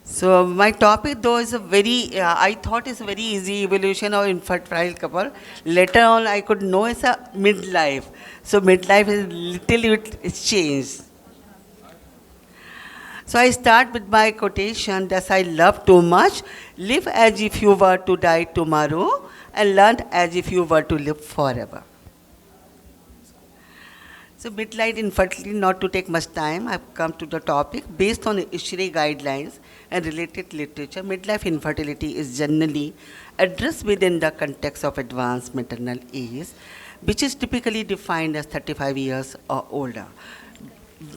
So my topic though is a very, I thought it's a very easy evolution of infertile couple. Later on I could know it's a midlife. So midlife is little bit it's changed. So I start with my quotation that I love too much, live as if you were to die tomorrow and learn as if you were to live forever. So midlife infertility, not to take much time, I've come to the topic. Based on ISHRE guidelines and related literature, midlife infertility is generally addressed within the context of advanced maternal age, which is typically defined as 35 years or older.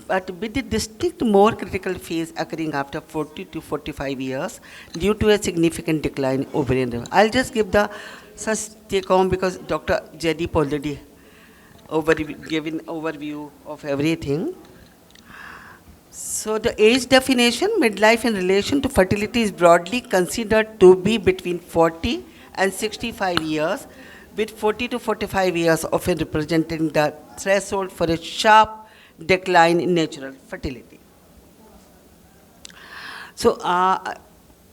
But with the distinct more critical phase occurring after 40 to 45 years due to a significant decline in ovarian. I'll just give the such take home because Dr. Jaideep already given overview of everything. So the age definition, midlife in relation to fertility is broadly considered to be between 40 and 65 years, with 40 to 45 years often representing the threshold for a sharp decline in natural fertility. So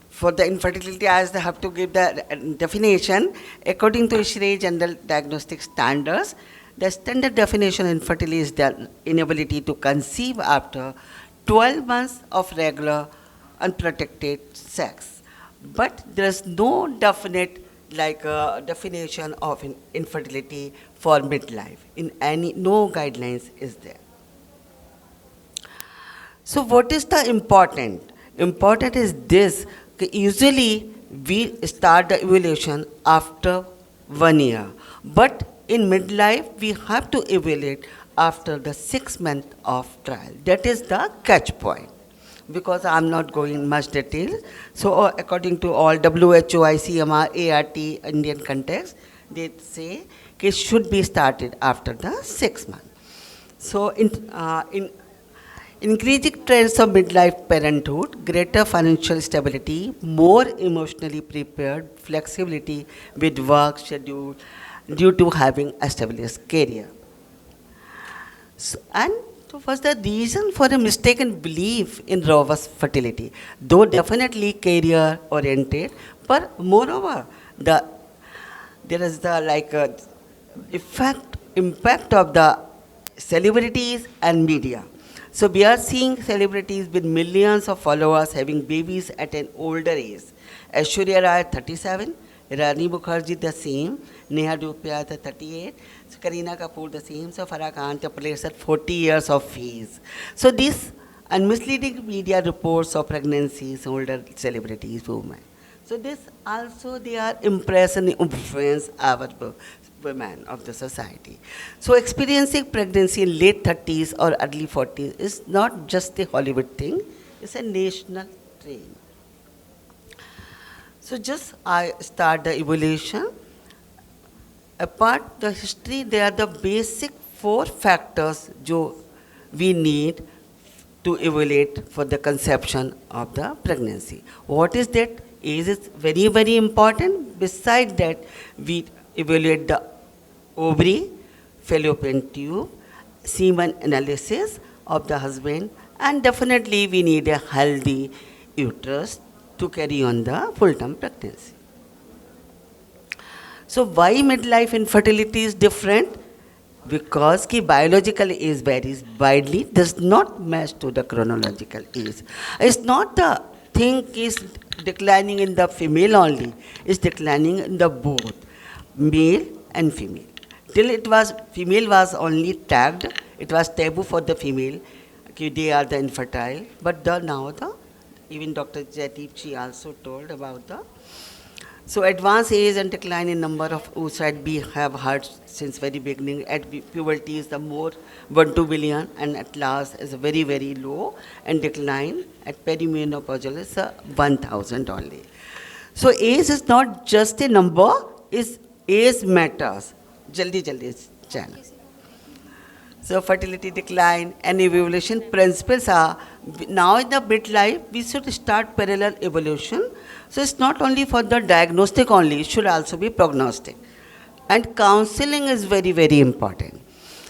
for the infertility, as I have to give the definition, according to ISHRE General Diagnostic Standards, the standard definition of infertility is the inability to conceive after 12 months of regular unprotected sex. But there is no definite definition of infertility for midlife. No guidelines is there. So what is the important? Important is this. Usually we start the evaluation after 1 year. But in midlife, we have to evaluate after the 6 months of trial. That is the catch point. Because I'm not going in much detail. So according to all WHO, ICMR, ART, Indian context, they say it should be started after the 6 months. So in increasing trends of midlife parenthood, greater financial stability, more emotionally prepared, flexibility with work schedule due to having established career. So, and was the reason for a mistaken belief in robust fertility, though definitely career oriented, but moreover, there is the impact of the celebrities and media. So we are seeing celebrities with millions of followers having babies at an older age. Aishwarya Rai 37, Rani Mukherjee the same, Neha Dhupia the 38, so Kareena Kapoor the same, so Farah Khan the plays at 40 years of age. So these unmisleading media reports of pregnancies, older celebrities, women. So this also they are impress and influence our women of the society. So experiencing pregnancy in late 30s or early 40s is not just a Hollywood thing, it's a national trend. So just I start the evaluation. Apart the history, there are the basic 4 factors जो we need to evaluate for the conception of the pregnancy. What is that? Age is very, very important. Besides that, we evaluate the ovary, fallopian tube, semen analysis of the husband, and definitely we need a healthy uterus to carry on the full-term pregnancy. So why midlife infertility is different? Because the biological age varies widely, does not match to the chronological age. It's not the thing is declining in the female only, it's declining in the both, male and female. Till it was, female was only tagged, it was taboo for the female, they are the infertile, but now even Dr. Jaideep, she also told about the, so advanced age and decline in number of oocytes we have heard since very beginning. At puberty is the more 1-2 billion, and at last is very, very low, and decline at perimenopausal is 1,000 only. So age is not just a number, is age matters. Jaldi channel. So fertility decline and evaluation principles are, now in the midlife, we should start parallel evaluation. So it's not only for the diagnostic only, it should also be prognostic. And counseling is very, very important.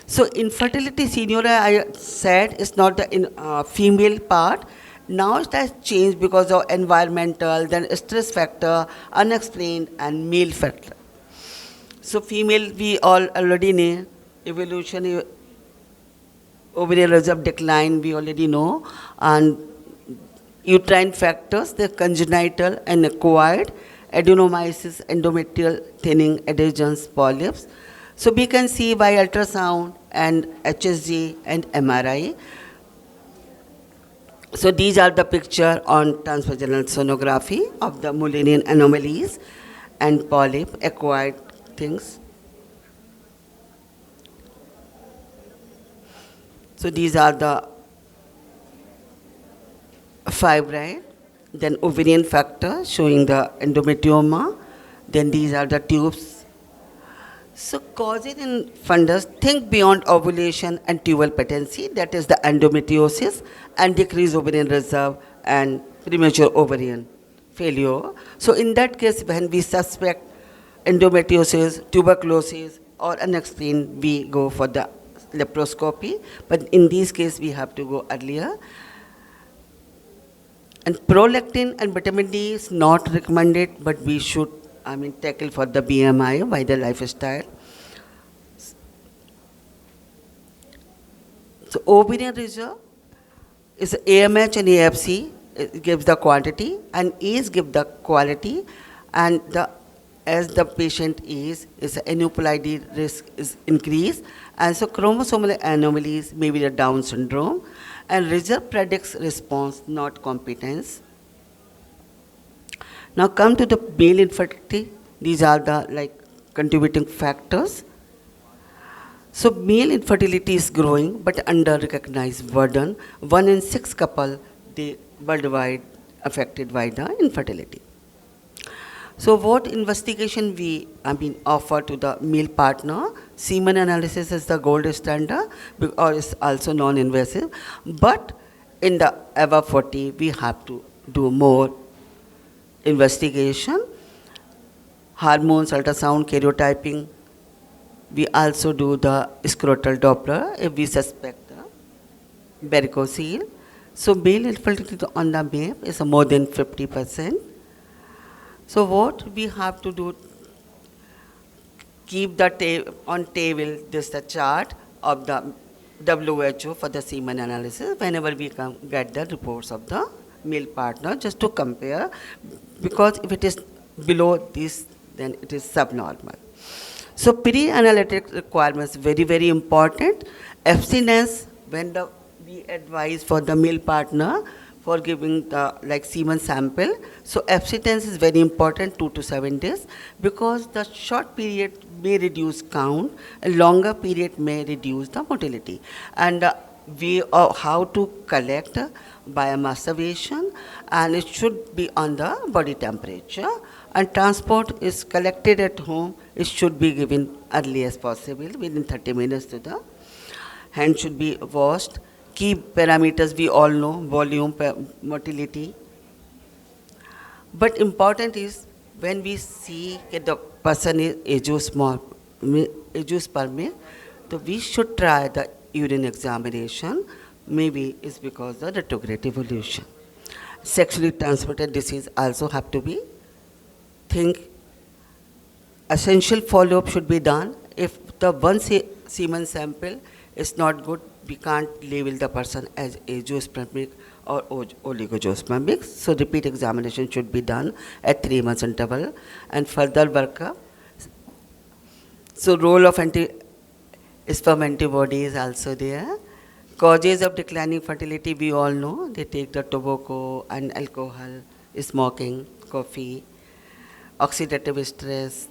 So infertility, senior, I said, is not the female part. Now it has changed because of environmental, then stress factor, unexplained, and male factor. So female, we all already know, evolution, ovarian reserve decline, we already know, and uterine factors, the congenital and acquired, adenomyosis, endometrial thinning, adhesions, polyps. So we can see by ultrasound and HSG and MRI. So these are the picture on transvaginal sonography of the Mullerian anomalies and polyp acquired things. So these are the fibroid, then ovarian factor showing the endometrioma, then these are the tubes. So causes in fundus, think beyond ovulation and tubal patency, that is the endometriosis and decreased ovarian reserve and premature ovarian failure. So in that case, when we suspect endometriosis, tuberculosis or unexplained, we go for the laparoscopy. But in this case, we have to go earlier. And prolactin and vitamin D is not recommended, but we should, tackle for the BMI by the lifestyle. So ovarian reserve is AMH and AFC, it gives the quantity, and ACE gives the quality, and as the patient is aneuploidy risk is increased, and so chromosomal anomalies, maybe the Down syndrome, and reserve predicts response, not competence. Now come to the male infertility. These are the contributing factors. So male infertility is growing, but under recognized burden. 1 in 6 couple they worldwide affected by the infertility. So what investigation we offer to the male partner? Semen analysis is the gold standard, or is also non-invasive. But in the above 40, we have to do more investigation, hormones, ultrasound, karyotyping. We also do the scrotal Doppler if we suspect the varicocele. So male infertility on the map is more than 50%. So what we have to do? Keep the on table this the chart of the WHO for the semen analysis whenever we get the reports of the male partner, just to compare, because if it is below this, then it is subnormal. So pre-analytic requirements very, very important. Abstinence, when we advise for the male partner for giving the semen sample. So abstinence is very important, 2 to 7 days, because the short period may reduce count, a longer period may reduce the motility. And how to collect by masturbation, and it should be on the body temperature, and transport is collected at home. It should be given early as possible, within 30 minutes to the hand should be washed. Key parameters we all know, volume, motility. But important is when we see that the person is agiospermic, so we should try the urine examination. Maybe it's because of retrograde evolution. Sexually transmitted disease also have to be essential follow-up should be done. If the one semen sample is not good, we can't label the person as agiospermic or oligospermic. So repeat examination should be done at 3 months interval, and further workup. So role of anti-sperm antibody is also there. Causes of declining fertility we all know. They take the tobacco and alcohol, smoking, coffee, oxidative stress,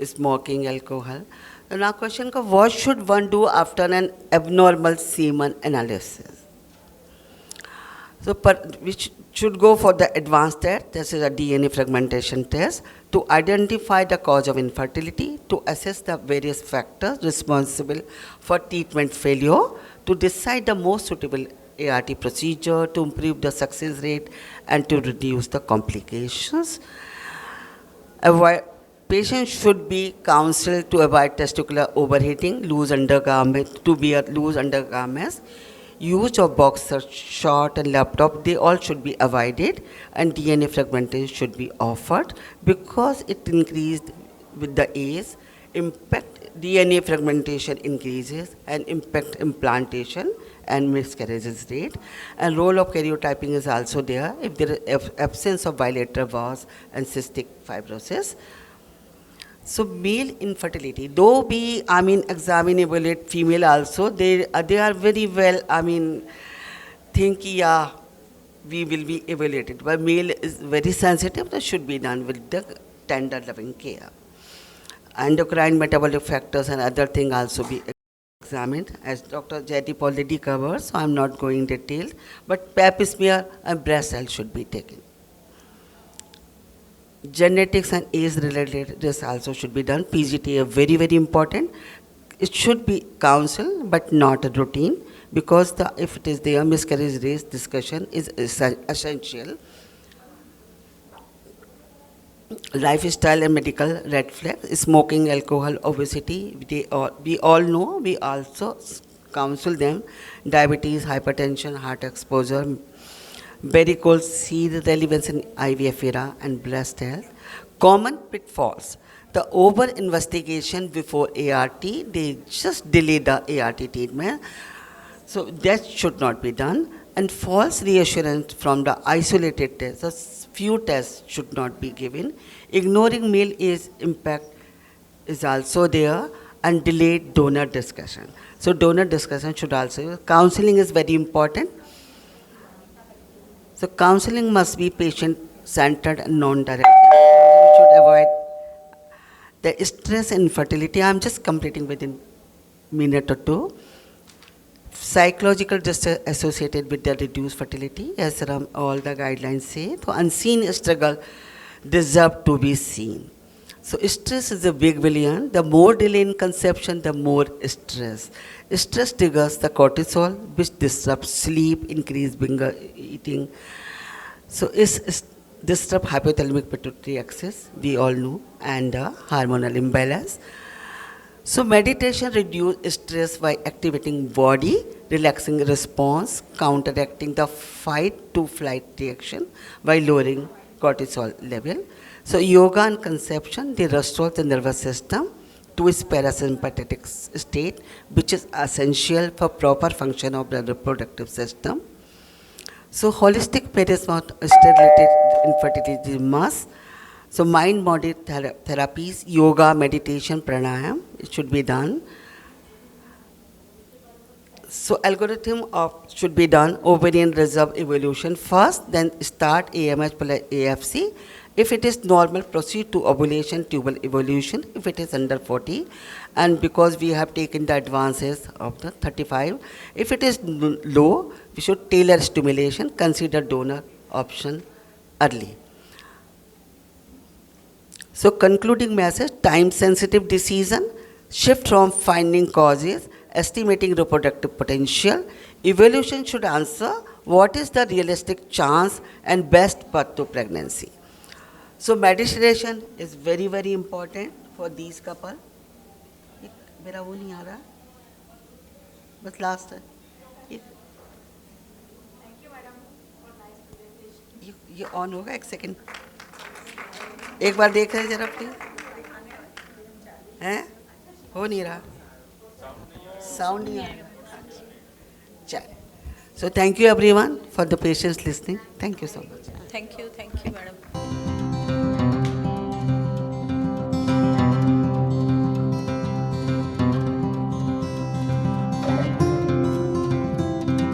smoking, alcohol. Now question, what should one do after an abnormal semen analysis? So we should go for the advanced test. This is a DNA fragmentation test to identify the cause of infertility, to assess the various factors responsible for treatment failure, to decide the most suitable ART procedure, to improve the success rate and to reduce the complications. Patients should be counseled to avoid testicular overheating, loose undergarments, to wear loose undergarments. use of boxer short and laptop, they all should be avoided, and DNA fragmentation should be offered because it increased with the age. Impact DNA fragmentation increases and impact implantation and miscarriages rate. And role of karyotyping is also there if there is absence of bilateral vase and cystic fibrosis. So male infertility, though we, examine, evaluate female also, they are very well, think, yeah, we will be evaluated. But male is very sensitive, that should be done with the tender loving care. Endocrine metabolic factors and other things also be examined, as Dr. Jaideep already covered, so I'm not going detailed. But pap smear and breast cell should be taken. Genetics and age-related this also should be done. PGTA very, very important. It should be counseled but not a routine, because if it is there, miscarriage risk discussion is essential. Lifestyle and medical red flags: smoking, alcohol, obesity. We all know. We also counsel them. Diabetes, hypertension, heart exposure. Varicose, see the relevance in IVF era and breast health. Common pitfalls: the over investigation before ART, they just delay the ART treatment. So that should not be done. And false reassurance from the isolated tests. So few tests should not be given. Ignoring male age impact is also there, and delayed donor discussion. So donor discussion should also, counseling is very important. So counseling must be patient-centered and non-directed. We should avoid the stress and infertility. I'm just completing within a minute or two. Psychological distress associated with the reduced fertility, as all the guidelines say. So unseen struggle deserve to be seen. So stress is a big villain. The more delay in conception, the more stress. Stress triggers the cortisol, which disrupts sleep, increase binge eating. So disrupt hypothalamic pituitary axis, we all know, and hormonal imbalance. So meditation reduces stress by activating body, relaxing response, counteracting the fight to flight reaction by lowering cortisol level. So yoga and conception, they restore the nervous system to its parasympathetic state, which is essential for proper function of the reproductive system. So holistic peristaltic infertility must. So mind-body therapies, yoga, meditation, pranayam, it should be done. So algorithm should be done: ovarian reserve evolution first, then start AMH plus AFC. If it is normal, proceed to ovulation, tubal evolution, if it is under 40. And because we have taken the advances of the 35, if it is low, we should tailor stimulation, consider donor option early. So concluding message: time-sensitive decision, shift from finding causes, estimating reproductive potential. Evaluation should answer what is the realistic chance and best path to pregnancy. So meditation is very, very important for these couple. मेरा वो नहीं आ रहा, बस last है. ये on होगा, एक second, एक बार देख रहे जरा प्लीज. हैं, हो नहीं रहा, साउंड नहीं आ रहा. चलिए. So thank you everyone for the patience listening. Thank you so much. Thank you, madam.